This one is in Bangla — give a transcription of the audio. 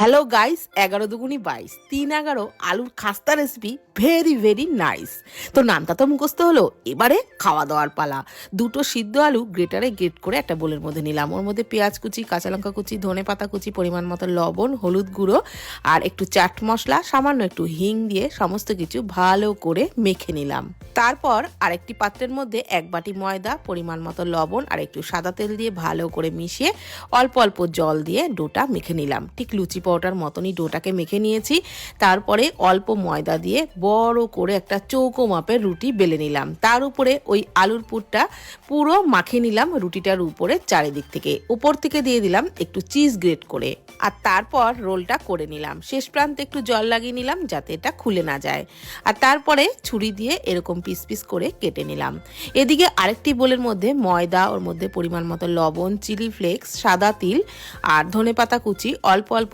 হ্যালো গাইস, 11 দুগুনি 22, 3-11 আলুর খাস্তা রেসিপি ভেরি ভেরি নাইস। তো নামটা তো মুখস্থ হলো, এবারে খাওয়া দাওয়ার পালা। দুটো সিদ্ধ আলু গ্রেটারে গ্রেট করে একটা বোলের মধ্যে নিলাম। ওর মধ্যে পেঁয়াজ কুচি, কাঁচা লঙ্কা কুচি, ধনে পাতা কুচি, পরিমাণ মতো লবণ, হলুদ গুঁড়ো আর একটু চাট মশলা, সামান্য একটু হিং দিয়ে সমস্ত কিছু ভালো করে মেখে নিলাম। তারপর আরেকটি পাত্রের মধ্যে 1 বাটি ময়দা, পরিমাণ মতো লবণ আর একটু সাদা তেল দিয়ে ভালো করে মিশিয়ে অল্প অল্প জল দিয়ে ডোটা মেখে নিলাম। ঠিক লুচি পরোটার মতনই ডোটাকে মেখে নিয়েছি। তারপরে অল্প ময়দা দিয়ে বড় করে একটা চৌকো মাপের রুটি বেলে নিলাম। তার উপরে ওই আলুর পুরটা পুরো মাখিয়ে নিলাম রুটিটার উপরে চারিদিক থেকে। উপর থেকে দিয়ে দিলাম একটু চিজ গ্রেট করে, আর তারপর রোলটা করে নিলাম। শেষ প্রান্তে একটু জল লাগিয়ে নিলাম যাতে এটা খুলে না যায়, আর তারপরে ছুরি দিয়ে এরকম পিস পিস করে কেটে নিলাম। এদিকে আরেকটি বোলের মধ্যে ময়দা, ওর মধ্যে পরিমাণ মতো লবণ, চিলি ফ্লেক্স, সাদা তিল আর ধনেপাতা কুচি, অল্প অল্প